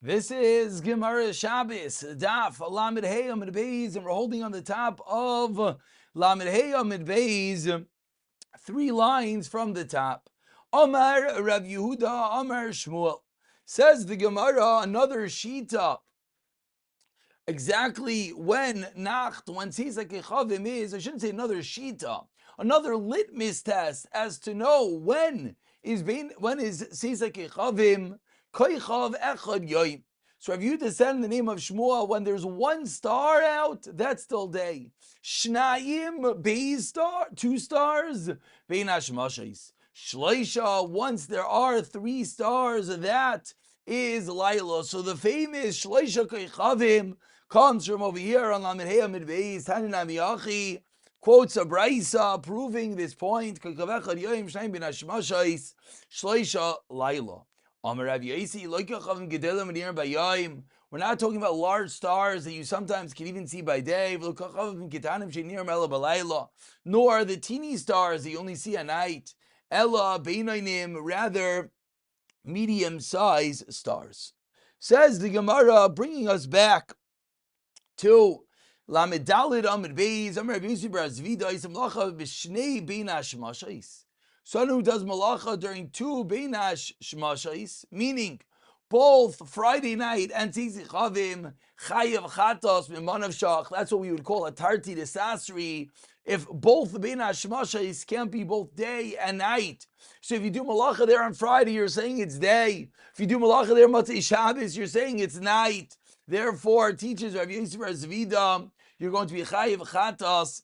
This is Gemara Shabbos, Daf, Lamed Hey Amid Beis, and we're holding on the top of Lamed Hey Amid Beis, 3 lines from the top. Omar Rav Yehuda, Omar Shmuel. Says the Gemara, another Shita. Exactly when Nacht, when Sisak Echavim is, I shouldn't say another Shita, another litmus test as to know when is Sisak Echavim, Koichav Echad Yoim. So if you descend in the name of Shmuel, when there's 1 star out, that's still day. Shnayim, Beis star, 2 stars, Bein Hashmashais. Shloisha, once there are 3 stars, that is Laila. So the famous Shloisha Koichavim comes from over here on Lamed Hey Amid Beis, Tanin Amiyachi, quotes a Braisa proving this point. Koichav Echad Yoim, Shnayim Bein Hashmashais, Shloisha Laila. We're not talking about large stars that you sometimes can even see by day, nor the teeny stars that you only see at night. Rather medium-sized stars. Says the Gemara, bringing us back to Lamed Daled Amid Beis, Amar Rabbi Yossi bar Zvida, Yisam Lacha b'shnei bein hashmashais. Someone who does malacha during 2 bein hashmashais, meaning both Friday night and Tzitzit Chavim, Chayav Chatos, Mimanav Shach, that's what we would call a Tarti Desasri, if both the bein hashmashais can't be both day and night. So if you do malacha there on Friday, you're saying it's day. If you do malacha there Motzei Shabbos, you're saying it's night. Therefore, teaches Rabbi Yossi bar Zvida, you're going to be Chayiv Chatas,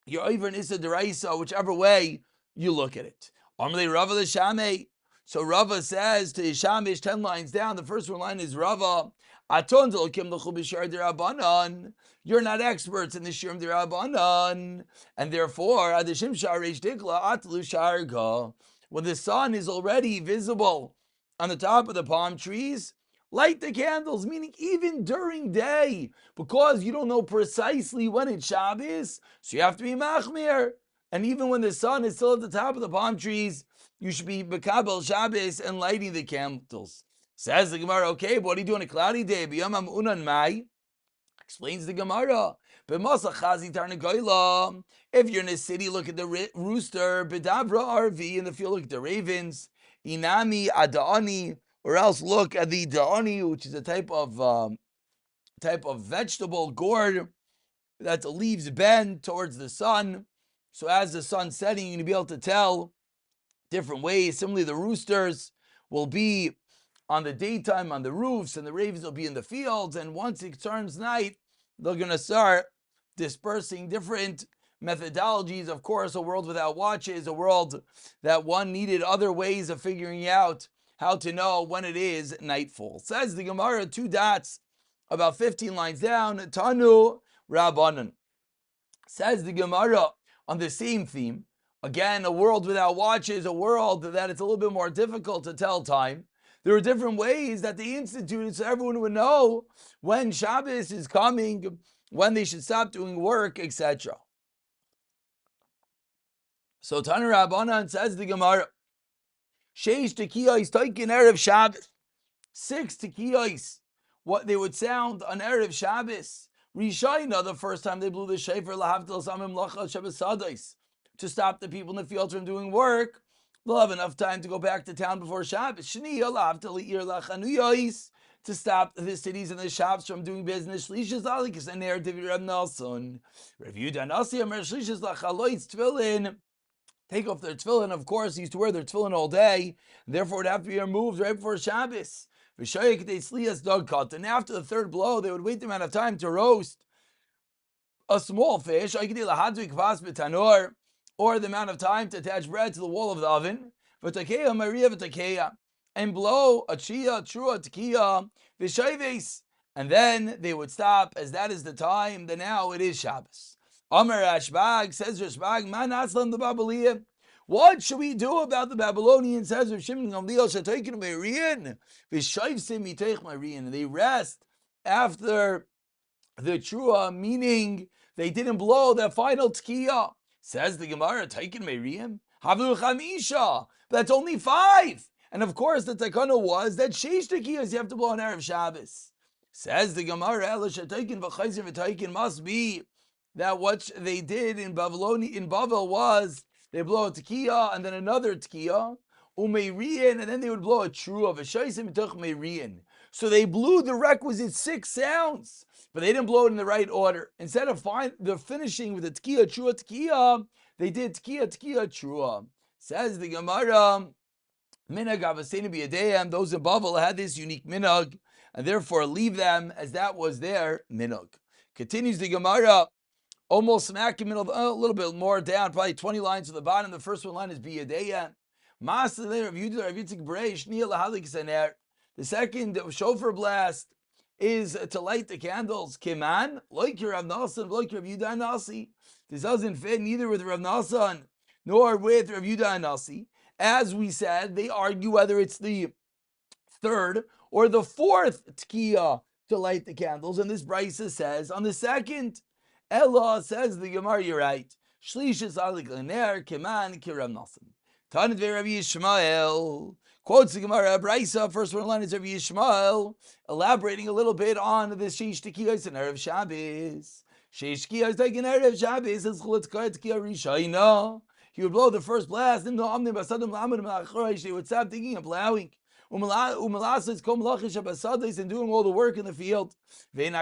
you're over in Issa Deraisa, whichever way you look at it. Amalei Rava L'Shamei. So Rava says to Shamish 10 lines down, the first one line is Rava, Aton Zolokim L'chu B'Shar D'Rabbanan. You're not experts in the Shirim D'Rabbanan, and therefore, Adashim Shar Reish Dikla Atlu Sharga. When the sun is already visible on the top of the palm trees, light the candles, meaning even during day, because you don't know precisely when it's Shabbos, so you have to be machmir. And even when the sun is still at the top of the palm trees, you should be Mekabel Shabbos and lighting the candles. Says the Gemara, okay, but what do you do on a cloudy day? B'yamam unan mai. Explains the Gemara. If you're in a city, look at the rooster. B'davra arvi, in the field, look at the ravens. Inami adaani, or else look at the da'ani, which is a type of vegetable gourd that the leaves bend towards the sun. So as the sun's setting, you're going to be able to tell different ways. Similarly, the roosters will be on the daytime on the roofs, and the ravens will be in the fields. And once it turns night, they're going to start dispersing different methodologies. Of course, a world without watches, a world that one needed other ways of figuring out how to know when it is nightfall. Says the Gemara, 2 dots, about 15 lines down, Tanu Rabbanan. Says the Gemara on the same theme, again, a world without watches, a world that it's a little bit more difficult to tell time. There are different ways that they instituted so everyone would know when Shabbos is coming, when they should stop doing work, etc. So Tanu Rabbanan, says the Gemara, Sheish tekiyos toikin erev Shabbos. 6 tekiyos, what they would sound on erev Shabbos. Rishayna, the first time they blew the shofar, lahavdil samim lacha Shabbos sadais, to stop the people in the fields from doing work. They'll have enough time to go back to town before Shabbos. Shniya lahavdil ir lachanuyos, to stop the cities and the shops from doing business. Shlishas alikas and ner David Reb Nelson. Review Danasi Amer Shlishas lachaloitz tefillin. Take off their tefillin. Of course, they used to wear their tefillin all day. Therefore, it would have to be removed right before Shabbos. And after the 3rd blow, they would wait the amount of time to roast a small fish, or the amount of time to attach bread to the wall of the oven, and blow a chia, trua, tekiah, and then they would stop, as that is the time, then now it is Shabbos. Amar Rashbag, says Rashbag, Man Aslam the Babyliyah. What should we do about the Babylonians? Says Rav Shimon Gamliel, Shatoikin Meirian, V'shoivsim miteich Meirian. They rest after the trua, meaning they didn't blow that final tkiyah. Says the Gemara, Taikin Meirian, Havu Chamisha. But that's only 5. And of course, the takana was that sheish tekiyos you have to blow on Erev Shabbos. Says the Gemara, must be that what they did in Bavel was they blow a tekiah and then another tekiah, umeirian, and then they would blow a true of a shaisim mitoch meirian. So they blew the requisite 6 sounds, but they didn't blow it in the right order. Instead of the finishing with a tekiah, tekiah, they did tekiah, trua. Says the Gemara, minhag avasenu b'yadeim, those in Bavel had this unique minhag, and therefore leave them as that was their minhag. Continues the Gemara, almost smack in the middle, a little bit more down, probably 20 lines to the bottom. The first one line is b'yadeim. The second shofar blast is to light the candles. Kiman, like your Rav Nasan, like your Rav Yudah Nasi. This doesn't fit neither with Rav Nasan nor with Rav Yudah Nasi. As we said, they argue whether it's the third or the fourth tkiya to light the candles. And this Brisa says on the second. Ella, says the Gemara, you're right. Shlishis alik l'ner keman kiram nasan. Tanit ve'Rav Yishmael quotes the Gemara Brisa. First one line is Rav Yishmael, elaborating a little bit on the sheish tekiyos and Erev Shabbos. Sheish tekiyos taken Erev Shabbos is chutzkar tekiya rishayna. He would blow the first blast. They would stop thinking of plowing. And doing all the work in the field. And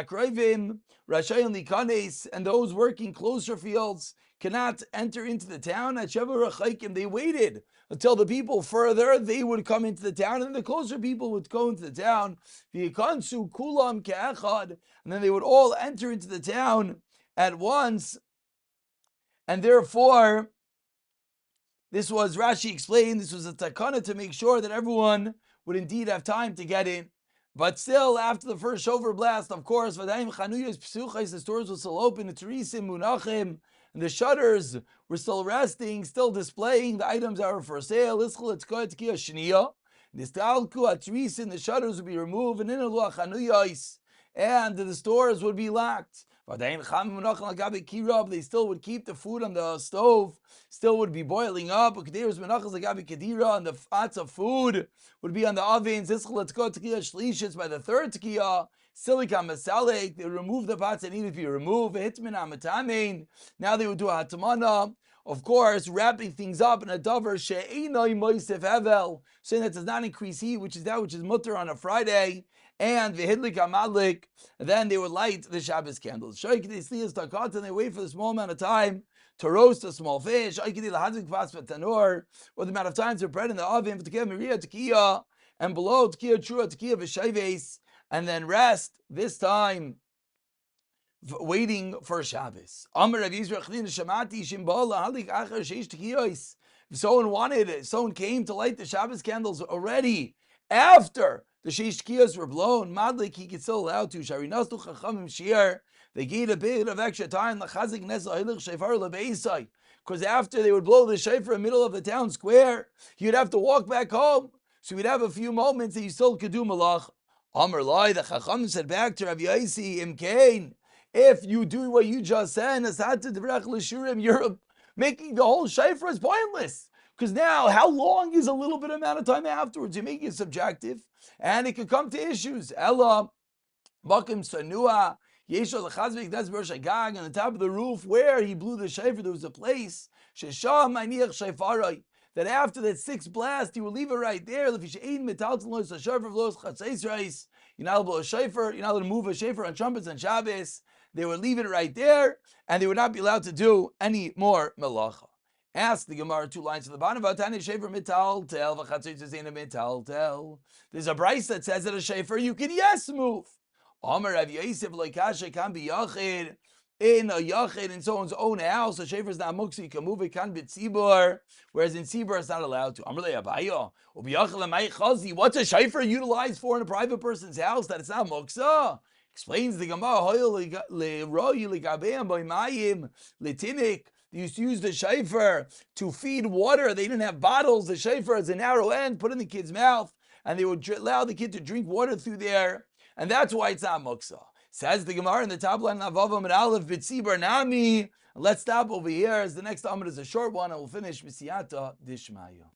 those working closer fields cannot enter into the town. They waited until the people further, they would come into the town, and the closer people would go into the town. And then they would all enter into the town at once. And therefore, this was, Rashi explained, this was a takana to make sure that everyone would indeed have time to get in. But still, after the first shofar blast, of course, the stores were still open, and the shutters were still resting, still displaying the items that were for sale. The shutters would be removed, and the stores would be locked. They still would keep the food on the stove, still would be boiling up, and the pots of food would be on the ovens. By the third tekiah, they would remove the pots that needed to be removed. Now they would do a hatamana, of course, wrapping things up in a davar she'einoi moisef hevel, saying that does not increase heat, which is that which is mutter on a Friday. And v'hidlik amadlik, then they would light the Shabbos candles. And they wait for the small amount of time to roast a small fish, or the amount of time to bread in the oven, and below tekiah trua, tekiah v'shayves, and then rest this time waiting for Shabbos. If someone came to light the Shabbos candles already after the sheish tekiyos were blown, madlik, he could still allow to. Sharinastu chachamim shiur. They gave a bit of extra time. Because after they would blow the shofar in the middle of the town square, you'd have to walk back home. So you'd have a few moments that you still could do malach. Amar Lai, the chachamim said back to Rav Yaisi, Imkain, if you do what you just said, you're making the whole shofar is pointless. Because now, how long is a little bit amount of time afterwards? You're making it subjective, and it could come to issues. Ella, Bakim Sanua, Yeshua Lechazvik, that's Bershagag, on the top of the roof where he blew the shofar, there was a place, Sheshah Maniach Shefarai, that after that sixth blast, he would leave it right there. You're not allowed to blow a shofar, you're not allowed to move a shofar on trumpets on Shabbos. They would leave it right there, and they would not be allowed to do any more melacha. Ask the Gemara 2 lines to the bottom. There's a Bryce that says that a shofar you can move. In a yachid, in someone's own house, a shofar is not muksa, you can move it, can be tzibur, whereas in tzibur it's not allowed to. What's a shofar utilized for in a private person's house that it's not muksa? Explains the Gemara, they used to use the shofar to feed water. They didn't have bottles. The shofar is a narrow end, put in the kid's mouth, and they would allow the kid to drink water through there, and that's why it's not muksa. Says the Gemara in the top line, Avavam and Aleph B'tzibar Nami. Let's stop over here, as the next Amud is a short one, and we'll finish B'siyata Dishmaya.